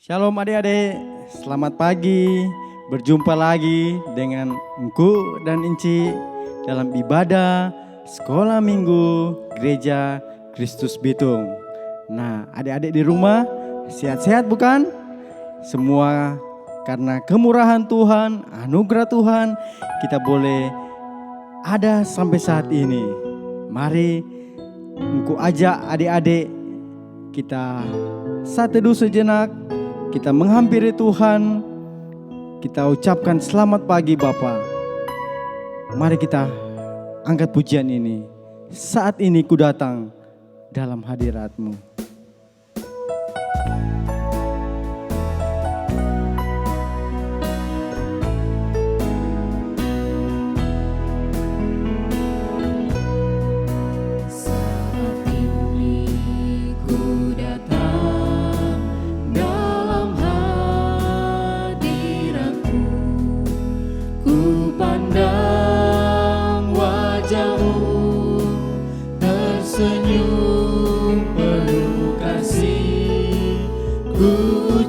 Shalom adik-adik, selamat pagi. Berjumpa lagi dengan Engku dan Inci dalam ibadah Sekolah Minggu Gereja Kristus Bitung. Nah, adik-adik di rumah sehat-sehat bukan? Semua karena kemurahan Tuhan, anugerah Tuhan, kita boleh ada sampai saat ini. Mari Engku ajak adik-adik kita saat teduh sejenak, kita menghampiri Tuhan, kita ucapkan selamat pagi Bapa. Mari kita angkat pujian ini. Saat ini ku datang dalam hadirat-Mu.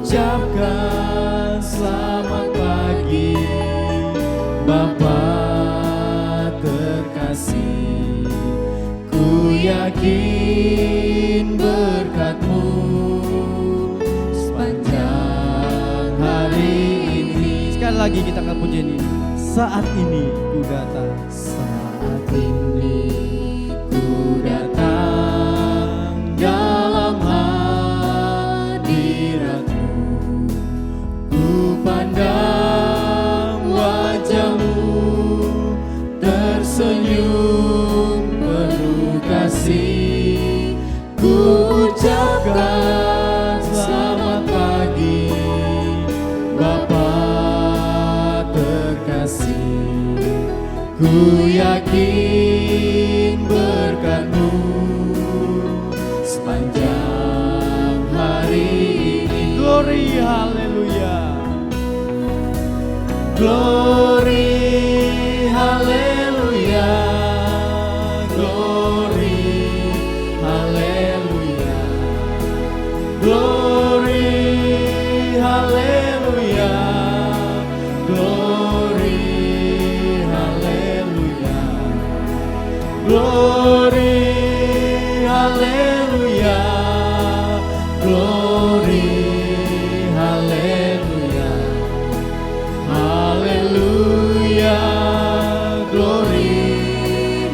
Ucapkan selamat pagi Bapa terkasih. Ku yakin berkat-Mu sepanjang hari ini. Sekali lagi kita akan pujian ini. Saat ini ku datang. Saat ini ku datang dalam hadirat-Mu. Ku pandang wajah-Mu tersenyum penuh kasih. Ku ucapkan selamat pagi Bapa terkasih. Ku yakin berkat-Mu sepanjang hari ini. Glory, haleluya. Glory, haleluya. Glory, haleluya. Glory, haleluya. Glory, haleluya. Glory, haleluya. Glory, haleluya. Haleluya, glory,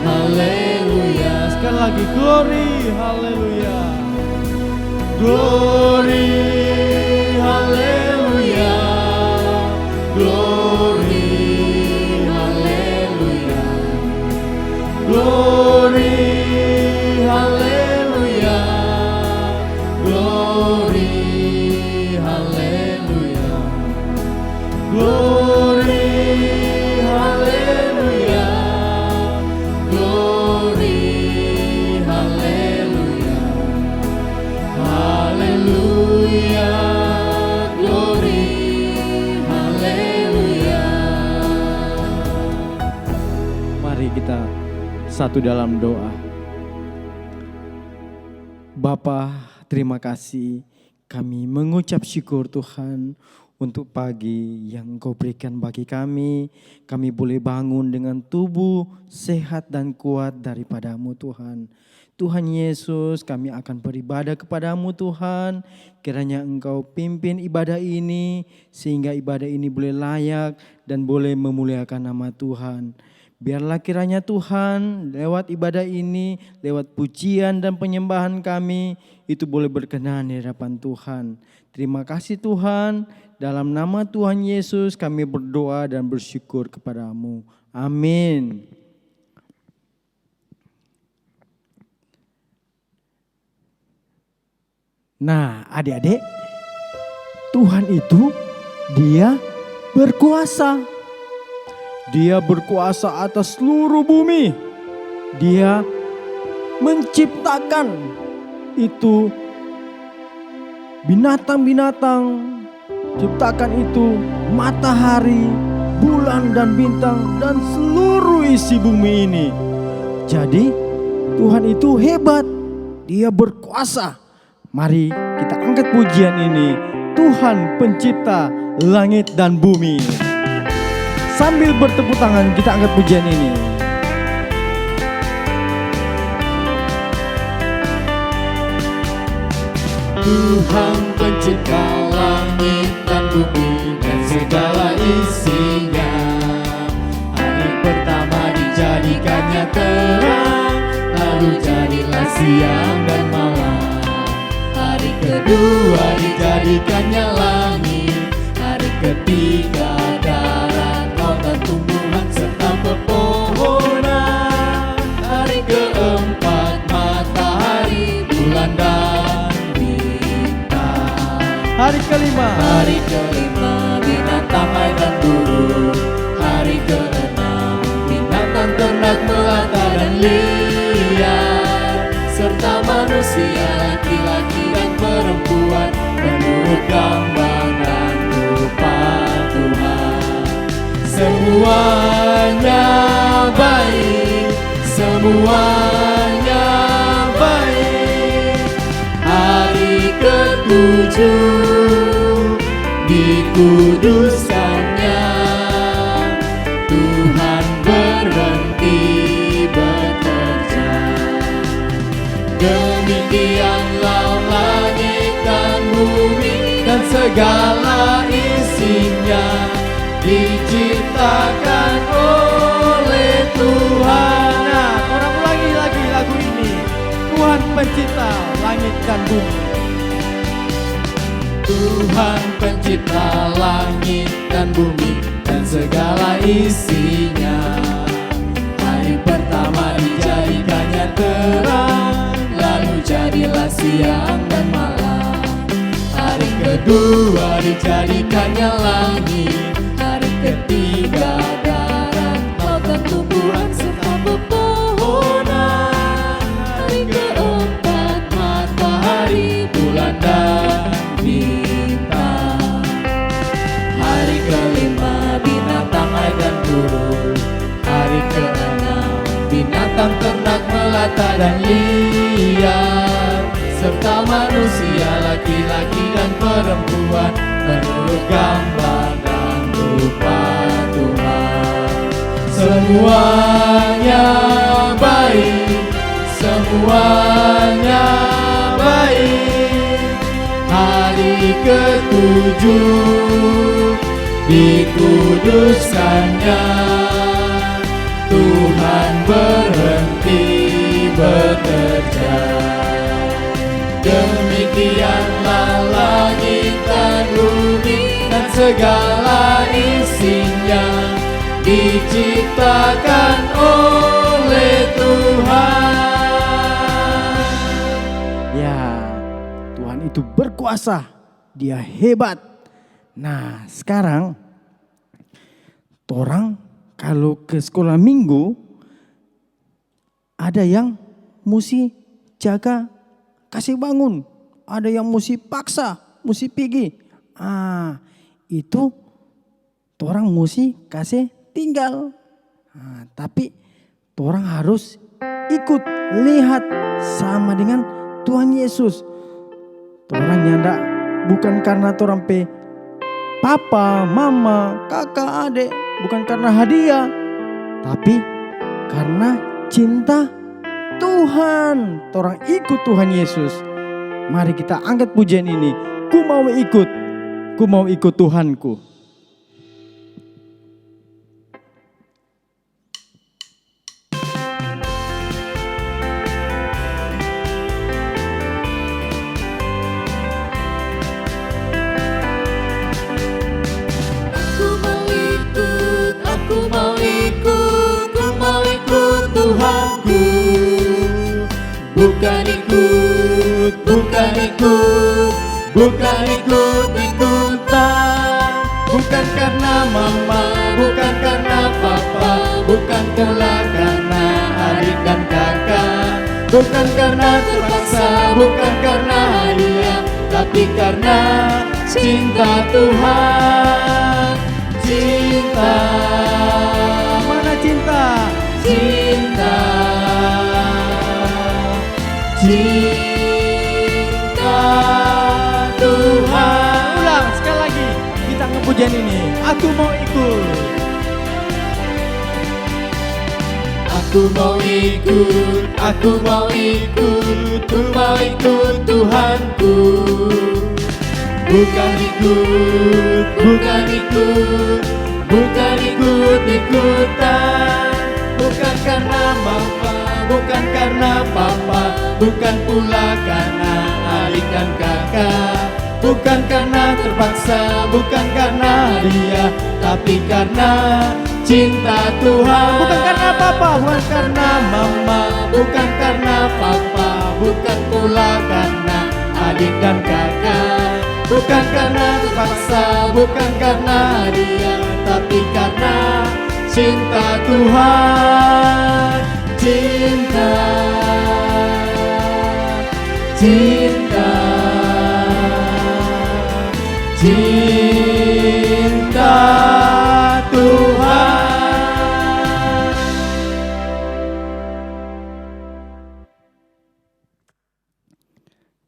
haleluya. Sekali lagi glory, haleluya. Glory, haleluya. Glory, haleluya. Glory, haleluya. Glory, haleluya. Glory, haleluya. Glory, haleluya. Haleluya, glory, haleluya. Mari kita satu dalam doa. Bapa, terima kasih. Kami mengucap syukur Tuhan untuk pagi yang Engkau berikan bagi kami. Kami boleh bangun dengan tubuh sehat dan kuat daripada-Mu Tuhan. Tuhan Yesus, kami akan beribadah kepada-Mu Tuhan. Kiranya Engkau pimpin ibadah ini sehingga ibadah ini boleh layak dan boleh memuliakan nama Tuhan. Biarlah kiranya Tuhan lewat ibadah ini, lewat pujian dan penyembahan kami, itu boleh berkenan di hadapan Tuhan. Terima kasih Tuhan, dalam nama Tuhan Yesus kami berdoa dan bersyukur kepada-Mu. Amin. Nah adik-adik, Tuhan itu Dia berkuasa. Dia berkuasa atas seluruh bumi. Dia menciptakan itu binatang-binatang, ciptakan itu matahari, bulan dan bintang dan seluruh isi bumi ini. Jadi Tuhan itu hebat, Dia berkuasa. Mari kita angkat pujian ini Tuhan pencipta langit dan bumi. Sambil bertepuk tangan kita angkat pujian ini. Tuhan pencipta langit dan bumi dan segala isinya. Hari pertama dijadikannya terang, lalu jadilah siang dan malam. Hari kedua dijadikannya langit, hari ketiga darat, lautan, tumbuhan serta pepohonan. Hari keempat matahari, bulan dan Hari kelima binatang air dan burung. Hari keenam binatang ternak melata dan liar, serta manusia laki-laki dan perempuan menurut gambar dan rupa Tuhan. Semuanya baik, semuanya baik. Hari ketujuh dikuduskannya, Tuhan berhenti bekerja. Demikianlah langit dan bumi dan segala isinya diciptakan oleh Tuhan. Nah, orang ulangi lagi lagu ini. Tuhan pencipta langit dan bumi. Tuhan pencipta langit dan bumi dan segala isinya. Hari pertama dijadikannya terang, lalu jadilah siang dan malam. Hari kedua dijadikannya langit, hari ketiga darat, lautan, tumbuhan serta pepohonan. Hari keempat matahari, bulan dan bintang. Hari kelima binatang air dan burung. Hari keenam binatang ternak melata dan liar, serta manusia laki-laki dan perempuan menurut gambar dan rupa Tuhan. Semuanya baik, semuanya baik. Hari ketujuh dikuduskannya, Tuhan berhenti bekerja. Demikianlah langit dan bumi dan segala isinya diciptakan oleh Tuhan. Ya, Tuhan itu berkuasa, Dia hebat. Nah, sekarang orang kalau ke sekolah minggu ada yang mesti jaga kasih bangun, ada yang mesti paksa, mesti pergi. Itu orang mesti kasih tinggal. Tapi orang harus ikut lihat sama dengan Tuhan Yesus. Orang nyanda bukan karena orang papa, mama, kakak, adik, bukan karena hadiah, tapi karena cinta Tuhan. Orang ikut Tuhan Yesus. Mari kita angkat pujian ini. Ku mau ikut Tuhanku. Bukan ikut-ikutan, bukan karena mama, bukan karena papa, bukan karena adik dan kakak, bukan karena terpaksa, bukan karena hadiah, tapi karena cinta Tuhan. Cinta, Mana cinta? cinta, cinta Tuhan. pujian ini. Aku mau ikut. Aku mau ikut, aku mau ikut, ku mau ikut Tuhanku. Bukan ikut, bukan ikut, bukan ikut-ikutan. Bukan karena mama, bukan karena papa, bukan pula karena adik dan kakak. Bukan karena terpaksa, bukan karena dia, tapi karena cinta Tuhan. Bukan karena papa, bukan karena mama, bukan karena papa, bukan pula karena adik dan kakak. Bukan karena terpaksa, bukan karena dia, tapi karena cinta Tuhan. Cinta, cinta, cinta Tuhan.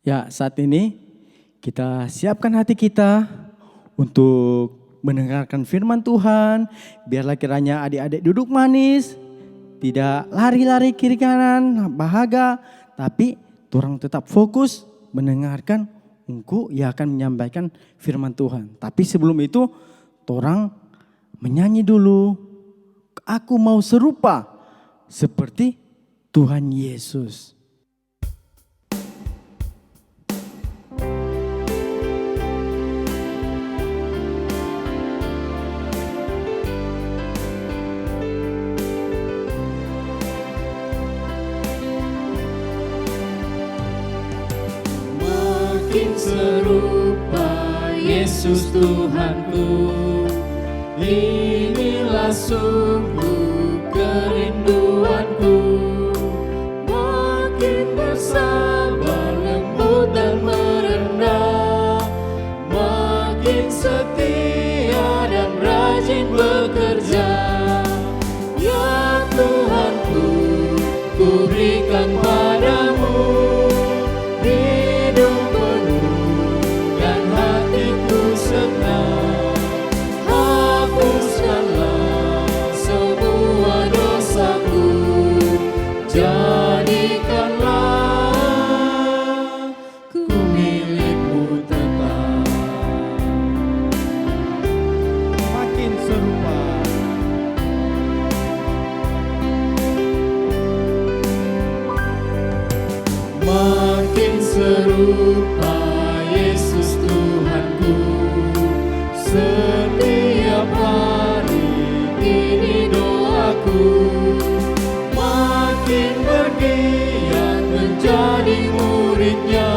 Ya, saat ini kita siapkan hati kita untuk mendengarkan firman Tuhan. Biarlah kiranya adik-adik duduk manis, tidak lari-lari kiri kanan, bahagia, tapi orang tetap fokus mendengarkan engkau yang akan menyampaikan firman Tuhan. Tapi sebelum itu, orang menyanyi dulu. Aku mau serupa seperti Tuhan Yesus. Makin serupa Yesus Tuhanku, inilah sungguh kerinduanku. Makin bersabar, lembut dan merendah, makin setia dan rajin bekerja. Ya Tuhanku, ku berikan padamu hidup penuh dan hatiku senang. Hapuskanlah semua dosaku, jadikanlah ku milikmu tetap. Makin serupa. Makin serupa Yesus Tuhanku, setiap hari ini doaku. Makin bergiat menjadi muridnya,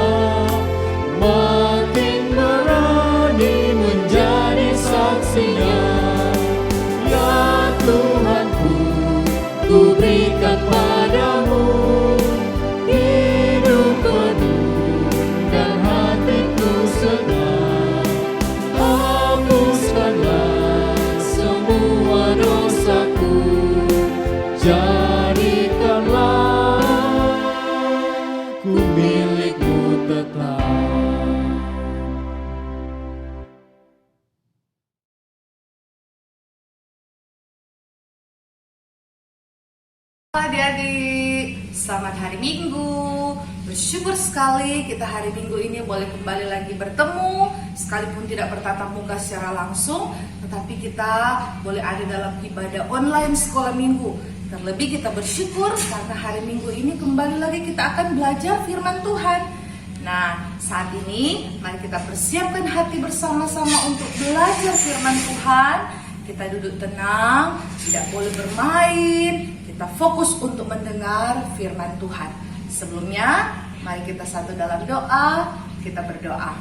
makin berani menjadi saksinya. Ya Tuhanku, ku berikan padamu hidup penuh dan hatiku senang. Hapuskanlah semua dosaku, jadikanlah ku milikmu tetap. Adik-adik, selamat hari Minggu. Bersyukur sekali kita hari Minggu ini boleh kembali lagi bertemu, sekalipun tidak bertatap muka secara langsung, tetapi kita boleh ada dalam ibadah online sekolah minggu. Terlebih kita bersyukur karena hari Minggu ini kembali lagi kita akan belajar firman Tuhan. Nah, saat ini mari kita persiapkan hati bersama-sama untuk belajar firman Tuhan. Kita duduk tenang, tidak boleh bermain. Kita fokus untuk mendengar firman Tuhan. Sebelumnya, mari kita satu dalam doa. Kita berdoa.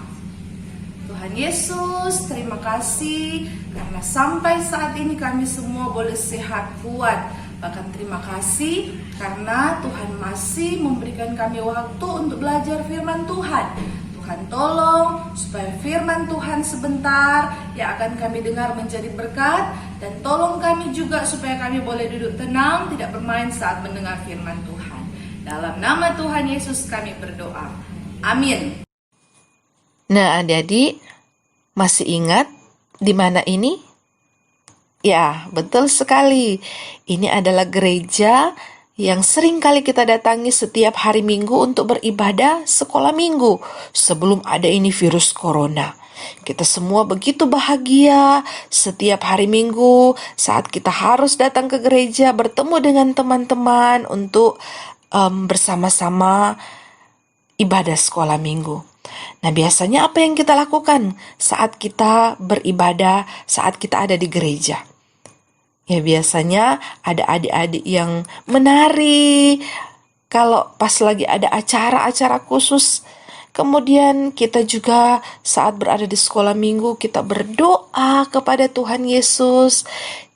Tuhan Yesus, terima kasih karena sampai saat ini kami semua boleh sehat, kuat. Bahkan terima kasih karena Tuhan masih memberikan kami waktu untuk belajar firman Tuhan. Tuhan tolong supaya firman Tuhan sebentar yang akan kami dengar menjadi berkat. Dan tolong kami juga supaya kami boleh duduk tenang, tidak bermain saat mendengar firman Tuhan. Dalam nama Tuhan Yesus kami berdoa. Amin. Nah, adik-adik masih ingat Di mana ini? Ya, betul sekali. Ini adalah gereja yang sering kali kita datangi setiap hari Minggu untuk beribadah sekolah minggu sebelum ada ini virus corona. Kita semua begitu bahagia setiap hari Minggu saat kita harus datang ke gereja bertemu dengan teman-teman untuk bersama-sama ibadah sekolah minggu. Nah, biasanya apa yang kita lakukan saat kita beribadah, saat kita ada di gereja? Ya, biasanya ada adik-adik yang menari. Kalau pas lagi ada acara-acara khusus, kemudian kita juga saat berada di sekolah minggu, kita berdoa kepada Tuhan Yesus,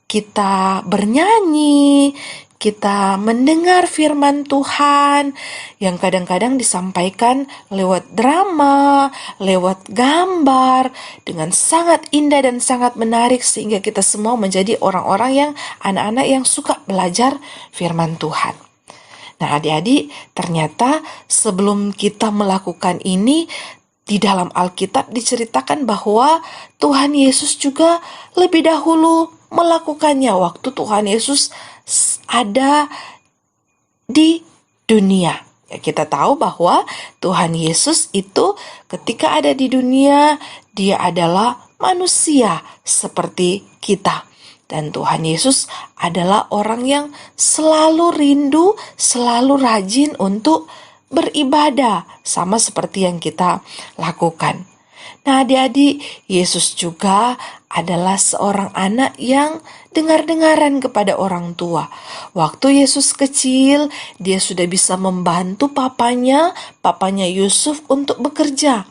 kita bernyanyi, kita mendengar firman Tuhan yang kadang-kadang disampaikan lewat drama, lewat gambar, dengan sangat indah dan sangat menarik sehingga kita semua menjadi orang-orang yang anak-anak yang suka belajar firman Tuhan. Nah, adik-adik, ternyata sebelum kita melakukan ini, di dalam Alkitab diceritakan bahwa Tuhan Yesus juga lebih dahulu melakukannya waktu Tuhan Yesus ada di dunia. Ya, kita tahu bahwa Tuhan Yesus itu ketika ada di dunia, dia adalah manusia seperti kita. Dan Tuhan Yesus adalah orang yang selalu rindu, selalu rajin untuk beribadah, sama seperti yang kita lakukan. Nah, adik-adik, Yesus juga adalah seorang anak yang dengar-dengaran kepada orang tua. Waktu Yesus kecil, dia sudah bisa membantu papanya Yusuf untuk bekerja.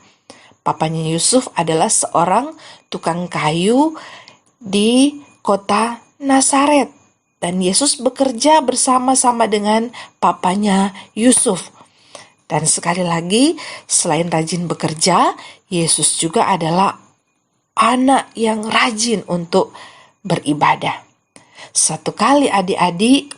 Papanya Yusuf adalah seorang tukang kayu di kota Nazaret. Dan Yesus bekerja bersama-sama dengan papanya Yusuf. Dan sekali lagi, selain rajin bekerja, Yesus juga adalah anak yang rajin untuk beribadah. Satu kali adik-adik,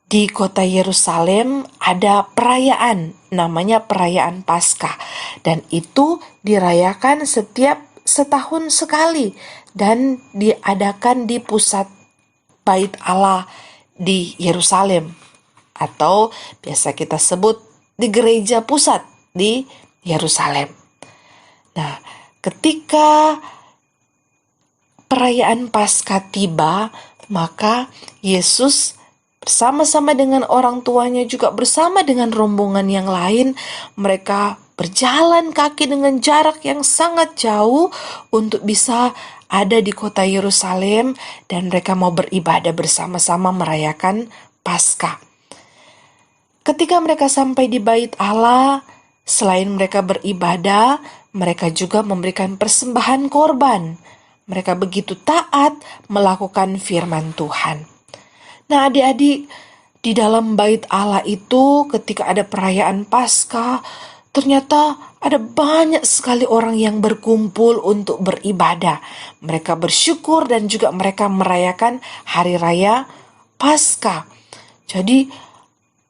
di kota Yerusalem ada perayaan, namanya perayaan Paskah. Dan itu dirayakan setiap setahun sekali dan diadakan di pusat Bait Allah di Yerusalem. Atau biasa kita sebut di gereja pusat di Yerusalem. Nah, ketika perayaan Paskah tiba, maka Yesus bersama-sama dengan orang tuanya juga bersama dengan rombongan yang lain, mereka berjalan kaki dengan jarak yang sangat jauh untuk bisa ada di kota Yerusalem dan mereka mau beribadah bersama-sama merayakan Paskah. Ketika mereka sampai di Bait Allah, selain mereka beribadah, mereka juga memberikan persembahan korban. Mereka begitu taat melakukan firman Tuhan. Nah, adik-adik, di dalam Bait Allah itu ketika ada perayaan Paskah, ternyata ada banyak sekali orang yang berkumpul untuk beribadah. Mereka bersyukur dan juga mereka merayakan hari raya Paskah. Jadi,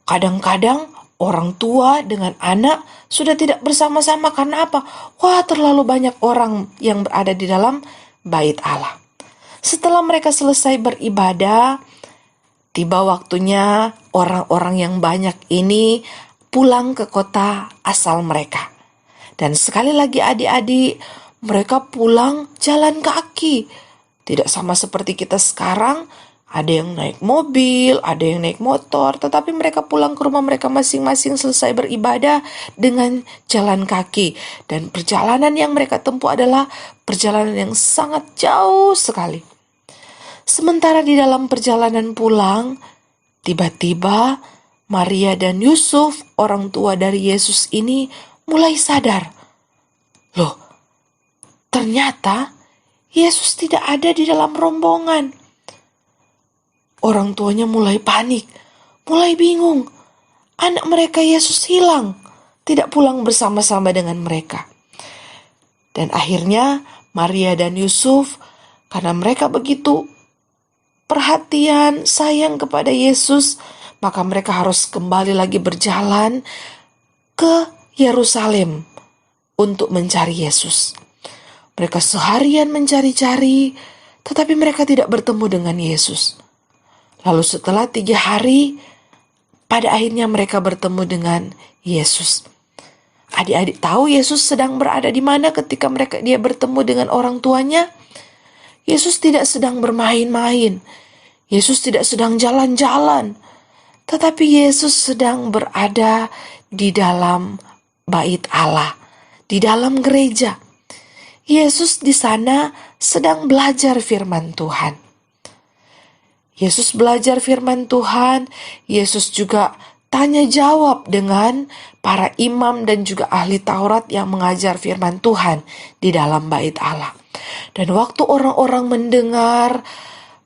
kadang-kadang orang tua dengan anak sudah tidak bersama-sama karena apa? Wah, terlalu banyak orang yang berada di dalam Bait Allah. Setelah mereka selesai beribadah, tiba waktunya orang-orang yang banyak ini pulang ke kota asal mereka. Dan sekali lagi adik-adik, mereka pulang jalan kaki. Tidak sama seperti kita sekarang, ada yang naik mobil, ada yang naik motor, tetapi mereka pulang ke rumah mereka masing-masing selesai beribadah dengan jalan kaki. Dan perjalanan yang mereka tempuh adalah perjalanan yang sangat jauh sekali. Sementara di dalam perjalanan pulang, tiba-tiba Maria dan Yusuf, orang tua dari Yesus ini, mulai sadar. Loh, ternyata Yesus tidak ada di dalam rombongan. Orang tuanya mulai panik, mulai bingung. Anak mereka Yesus hilang, tidak pulang bersama-sama dengan mereka. Dan akhirnya Maria dan Yusuf, karena mereka begitu perhatian, sayang kepada Yesus, maka mereka harus kembali lagi berjalan ke Yerusalem untuk mencari Yesus. Mereka seharian mencari-cari, tetapi mereka tidak bertemu dengan Yesus. Lalu setelah 3 hari, pada akhirnya mereka bertemu dengan Yesus. Adik-adik tahu Yesus sedang berada di mana ketika dia bertemu dengan orang tuanya? Yesus tidak sedang bermain-main. Yesus tidak sedang jalan-jalan. Tetapi Yesus sedang berada di dalam bait Allah, di dalam gereja. Yesus di sana sedang belajar firman Tuhan. Yesus belajar firman Tuhan, Yesus juga tanya jawab dengan para imam dan juga ahli Taurat yang mengajar firman Tuhan di dalam bait Allah. Dan waktu orang-orang mendengar,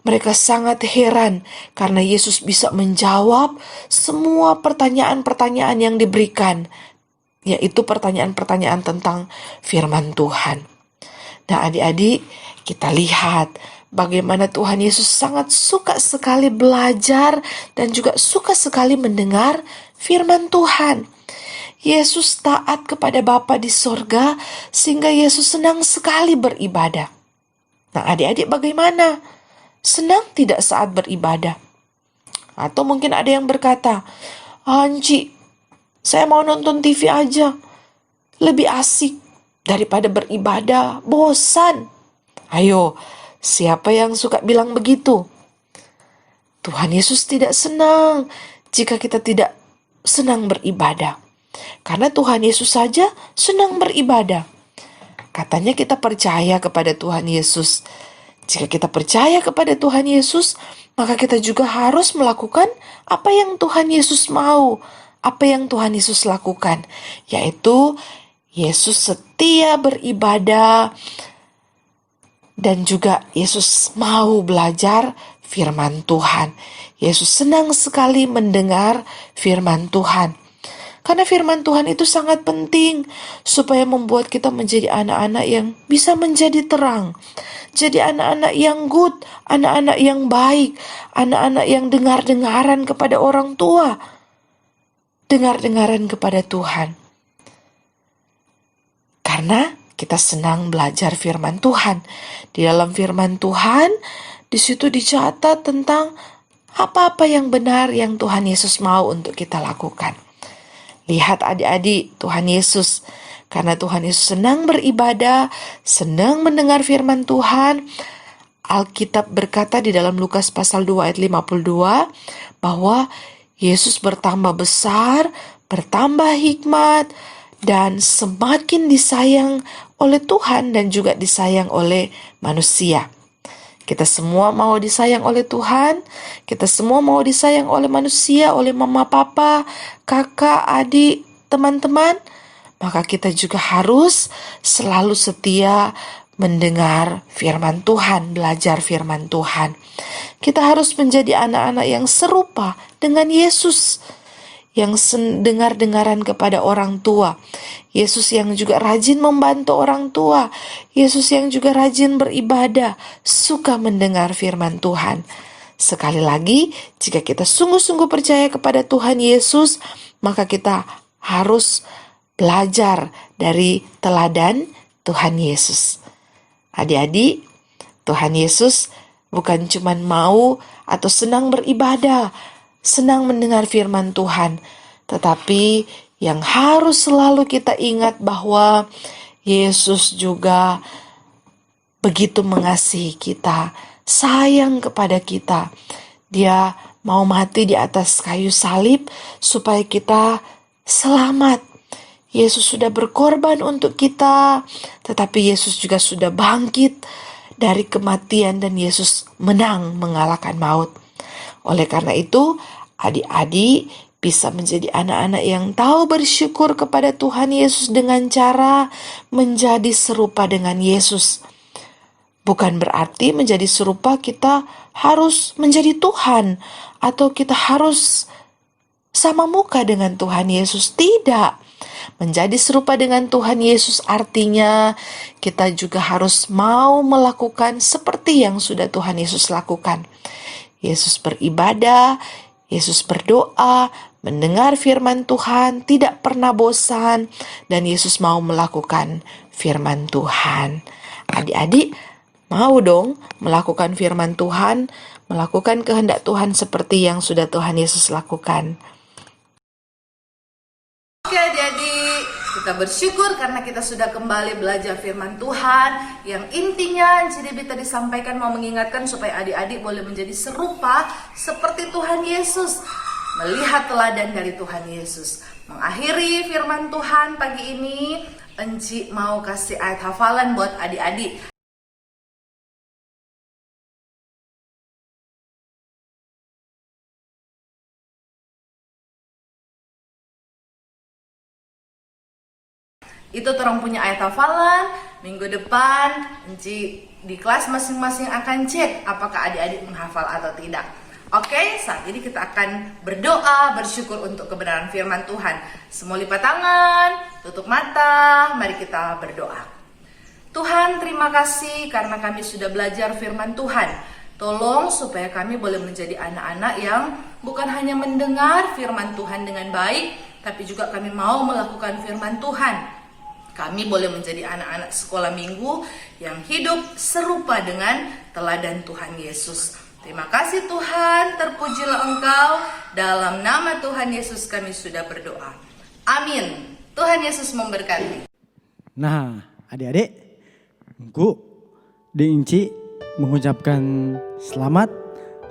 mereka sangat heran karena Yesus bisa menjawab semua pertanyaan-pertanyaan yang diberikan, yaitu pertanyaan-pertanyaan tentang firman Tuhan. Nah, adik-adik, kita lihat bagaimana Tuhan Yesus sangat suka sekali belajar dan juga suka sekali mendengar firman Tuhan. Yesus taat kepada Bapa di sorga sehingga Yesus senang sekali beribadah. Nah, adik-adik bagaimana? Senang tidak saat beribadah? Atau mungkin ada yang berkata, Anci, saya mau nonton TV aja. Lebih asik daripada beribadah, bosan. Ayo, siapa yang suka bilang begitu? Tuhan Yesus tidak senang jika kita tidak senang beribadah. Karena Tuhan Yesus saja senang beribadah. Katanya kita percaya kepada Tuhan Yesus. Jika kita percaya kepada Tuhan Yesus, maka kita juga harus melakukan apa yang Tuhan Yesus mau, apa yang Tuhan Yesus lakukan, yaitu Yesus setia beribadah dan juga Yesus mau belajar firman Tuhan. Yesus senang sekali mendengar firman Tuhan. Karena firman Tuhan itu sangat penting supaya membuat kita menjadi anak-anak yang bisa menjadi terang. Jadi anak-anak yang good, anak-anak yang baik, anak-anak yang dengar-dengaran kepada orang tua, dengar-dengaran kepada Tuhan. Karena kita senang belajar firman Tuhan. Di dalam firman Tuhan, di situ dicatat tentang apa-apa yang benar yang Tuhan Yesus mau untuk kita lakukan. Lihat adik-adik, Tuhan Yesus, karena Tuhan Yesus senang beribadah, senang mendengar firman Tuhan, Alkitab berkata di dalam Lukas pasal 2 ayat 52, bahwa Yesus bertambah besar, bertambah hikmat, dan semakin disayang oleh Tuhan dan juga disayang oleh manusia. Kita semua mau disayang oleh Tuhan, kita semua mau disayang oleh manusia, oleh mama, papa, kakak, adik, teman-teman. Maka kita juga harus selalu setia mendengar firman Tuhan, belajar firman Tuhan. Kita harus menjadi anak-anak yang serupa dengan Yesus, yang dengar-dengaran kepada orang tua. Yesus yang juga rajin membantu orang tua. Yesus yang juga rajin beribadah, suka mendengar firman Tuhan. Sekali lagi, jika kita sungguh-sungguh percaya kepada Tuhan Yesus, maka kita harus belajar dari teladan Tuhan Yesus. Adik-adik, Tuhan Yesus bukan cuma mau atau senang beribadah, senang mendengar firman Tuhan, tetapi yang harus selalu kita ingat bahwa Yesus juga begitu mengasihi kita, sayang kepada kita. Dia mau mati di atas kayu salib supaya kita selamat. Yesus sudah berkorban untuk kita, tetapi Yesus juga sudah bangkit dari kematian dan Yesus menang mengalahkan maut. Oleh karena itu, adik-adik bisa menjadi anak-anak yang tahu bersyukur kepada Tuhan Yesus dengan cara menjadi serupa dengan Yesus. Bukan berarti menjadi serupa kita harus menjadi Tuhan atau kita harus sama muka dengan Tuhan Yesus. Tidak. Menjadi serupa dengan Tuhan Yesus artinya kita juga harus mau melakukan seperti yang sudah Tuhan Yesus lakukan. Yesus beribadah, Yesus berdoa, mendengar firman Tuhan, tidak pernah bosan, dan Yesus mau melakukan firman Tuhan. Adik-adik mau dong melakukan firman Tuhan, melakukan kehendak Tuhan seperti yang sudah Tuhan Yesus lakukan. Oke, jadi kita bersyukur karena kita sudah kembali belajar firman Tuhan. Yang intinya CDB tadi sampaikan mau mengingatkan supaya adik-adik boleh menjadi serupa seperti Tuhan Yesus. Melihat teladan dari Tuhan Yesus. Mengakhiri firman Tuhan pagi ini, Enci mau kasih ayat hafalan buat adik-adik. Itu orang punya ayat hafalan. Minggu depan Enci di kelas masing-masing akan cek apakah adik-adik menghafal atau tidak. Oke, saat ini kita akan berdoa, bersyukur untuk kebenaran firman Tuhan. Semua lipat tangan, tutup mata, mari kita berdoa. Tuhan, terima kasih karena kami sudah belajar firman Tuhan. Tolong supaya kami boleh menjadi anak-anak yang bukan hanya mendengar firman Tuhan dengan baik, tapi juga kami mau melakukan firman Tuhan. Kami boleh menjadi anak-anak sekolah minggu yang hidup serupa dengan teladan Tuhan Yesus. Terima kasih Tuhan, terpujilah Engkau. Dalam nama Tuhan Yesus kami sudah berdoa. Amin. Tuhan Yesus memberkati. Nah, adik-adik, Engku Enci mengucapkan selamat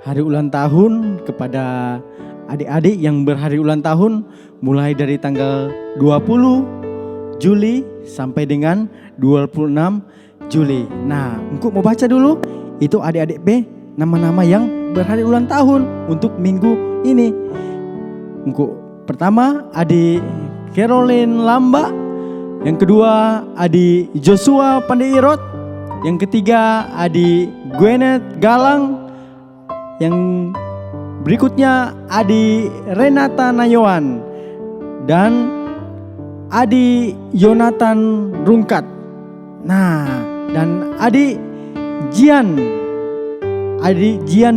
hari ulang tahun kepada adik-adik yang berhari ulang tahun mulai dari tanggal 20 Juli sampai dengan 26 Juli. Nah, Engku mau baca dulu itu adik-adik B nama-nama yang berhari ulang tahun untuk minggu ini. Engku pertama adik Caroline Lamba, yang kedua adik Joshua Pandeirot, yang ketiga adik Gwyneth Galang, yang berikutnya adik Renata Nayoan, dan adik Yonatan Rungkat. Nah, dan adik Jian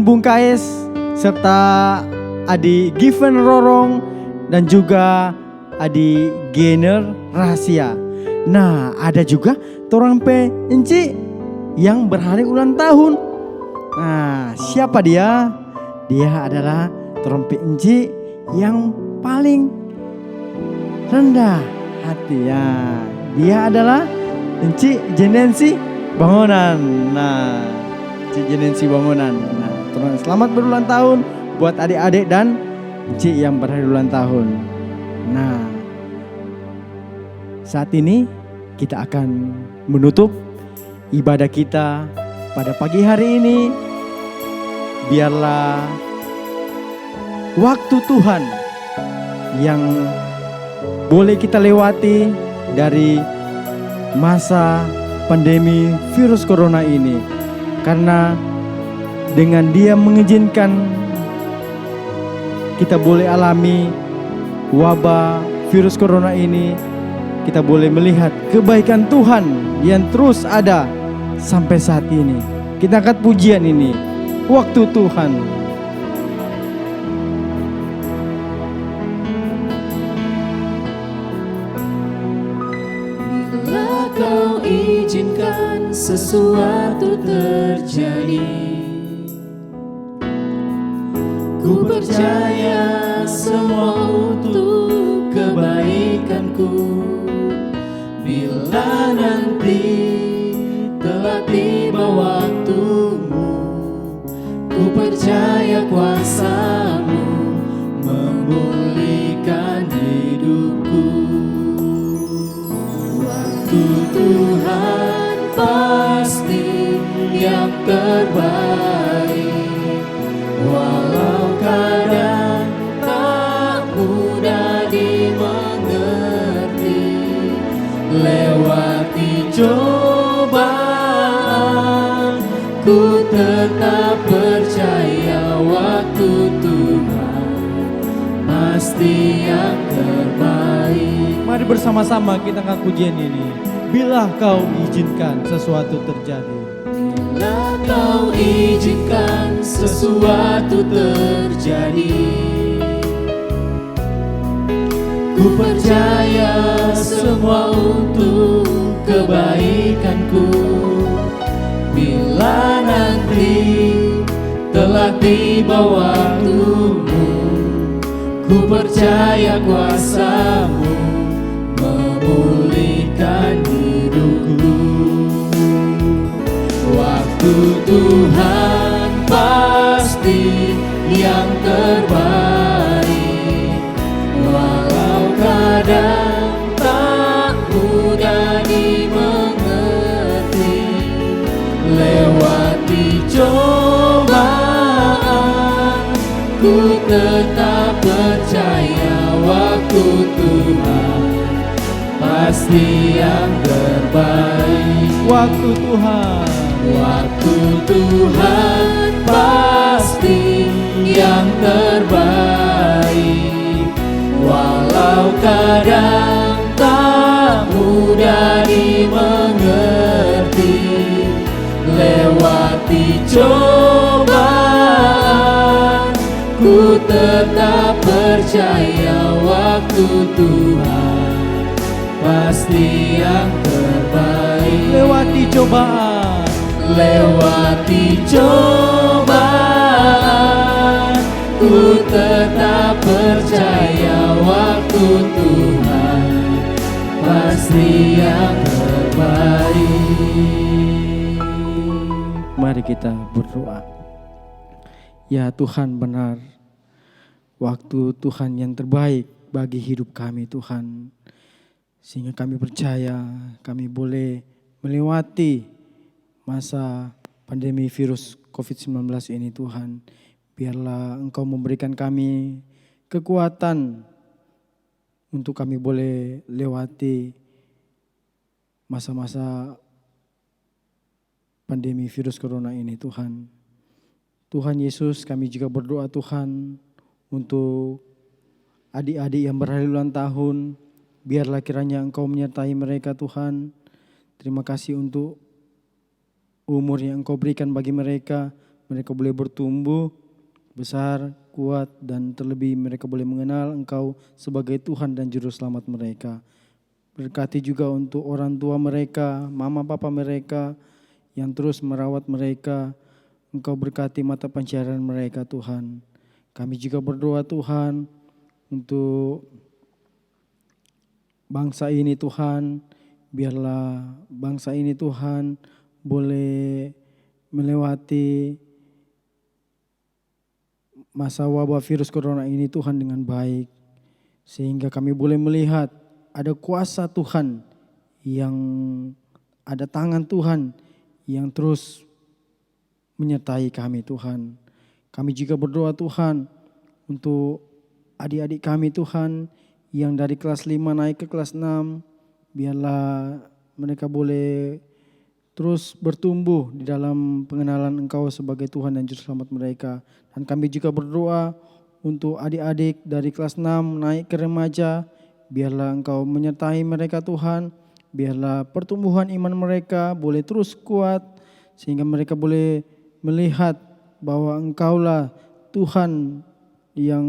Bungkaes, serta adik Given Rorong, dan juga adik Gener Rahasia. Nah, ada juga Torangpe Enci yang berhari ulang tahun. Nah, siapa dia? Dia adalah Torangpe Enci yang paling rendah hati ya. Dia adalah Enci Jenensi Bangunan. Nah, Enci Jenensi Bangunan. Nah, selamat berulang tahun buat adik-adik dan Enci yang berhari ulang tahun. Nah, saat ini kita akan menutup ibadah kita pada pagi hari ini. Biarlah waktu Tuhan yang boleh kita lewati dari masa pandemi virus corona ini, karena dengan Dia mengizinkan kita boleh alami wabah virus corona ini, kita boleh melihat kebaikan Tuhan yang terus ada sampai saat ini. Kita angkat pujian ini, waktu Tuhan. Bila Kau izinkan sesuatu terjadi, ku percaya semua untuk kebaikanku. Bila nanti telah tiba waktumu, ku percaya kuasa-Mu memulihkan hidupku. Waktu Tuhan pasti yang terbaik, walau kadang tak mudah dimengerti. Lewati cobaan, ku tetap percaya waktu Tuhan pasti yang terbaik. Mari bersama-sama kita angkat pujian ini. Bila Kau izinkan sesuatu terjadi, Bila Kau izinkan sesuatu terjadi, ku percaya semua untuk kebaikanku. kala nanti telah tiba waktumu. Ku percaya kuasa-Mu memulihkan hidupku. Waktu Tuhan pasti yang terbaik, walau kadang tak mudah dimengerti. Lewati cobaan, ku tetap percaya waktu Tuhan pasti yang terbaik. Waktu Tuhan, Waktu Tuhan pasti yang terbaik, walau kadang tak mudah dimengerti. Lewati cobaan, ku tetap percaya waktu Tuhan pasti yang terbaik. lewati cobaan, Lewati cobaan, ku tetap percaya waktu Tuhan pasti yang terbaik. mari kita berdoa. Ya Tuhan, benar, waktu Tuhan yang terbaik bagi hidup kami Tuhan. Sehingga kami percaya kami boleh melewati masa pandemi virus COVID-19 ini Tuhan. Biarlah Engkau memberikan kami kekuatan untuk kami boleh lewati masa-masa pandemi virus corona ini Tuhan. Tuhan Yesus, kami juga berdoa Tuhan untuk adik-adik yang berhari ulang tahun. Biarlah kiranya Engkau menyertai mereka Tuhan. Terima kasih untuk umur yang Engkau berikan bagi mereka. Mereka boleh bertumbuh besar, kuat, dan terlebih mereka boleh mengenal Engkau sebagai Tuhan dan Juru Selamat mereka. Berkati juga untuk orang tua mereka, mama papa mereka yang terus merawat mereka. Engkau berkati mata pencaharian mereka Tuhan. Kami juga berdoa Tuhan untuk bangsa ini Tuhan. Biarlah bangsa ini Tuhan boleh melewati masa wabah virus corona ini Tuhan dengan baik. Sehingga kami boleh melihat ada kuasa Tuhan, yang ada tangan Tuhan yang terus menyertai kami Tuhan. Kami juga berdoa Tuhan untuk adik-adik kami Tuhan yang dari kelas 5 naik ke kelas 6. Biarlah mereka boleh terus bertumbuh di dalam pengenalan Engkau sebagai Tuhan dan Juru Selamat mereka. Dan kami juga berdoa untuk adik-adik dari kelas 6 naik ke remaja. Biarlah Engkau menyertai mereka Tuhan. Biarlah pertumbuhan iman mereka boleh terus kuat, sehingga mereka boleh melihat bahwa Engkaulah Tuhan yang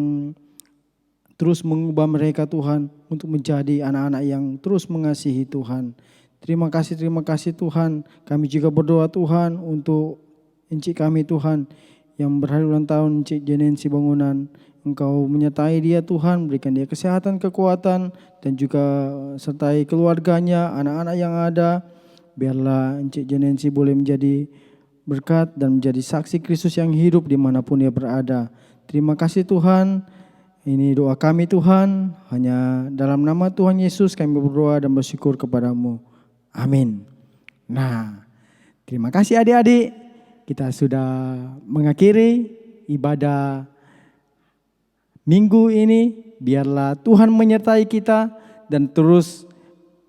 terus mengubah mereka Tuhan untuk menjadi anak-anak yang terus mengasihi Tuhan. Terima kasih Tuhan. Kami juga berdoa Tuhan untuk encik kami Tuhan yang berhari ulang tahun, Encik Jenensi Bangunan. Engkau menyertai dia Tuhan, berikan dia kesehatan, kekuatan, dan juga sertai keluarganya, anak-anak yang ada. Biarlah Encik Jenensi boleh menjadi berkat dan menjadi saksi Kristus yang hidup dimanapun dia berada. Terima kasih Tuhan. Ini doa kami Tuhan. Hanya dalam nama Tuhan Yesus kami berdoa dan bersyukur kepadamu. Amin. Nah, terima kasih adik-adik. Kita sudah mengakhiri ibadah minggu ini. Biarlah Tuhan menyertai kita dan terus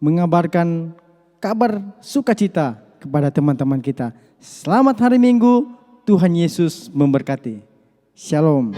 mengabarkan kabar sukacita kepada teman-teman kita. Selamat hari Minggu. Tuhan Yesus memberkati. Shalom.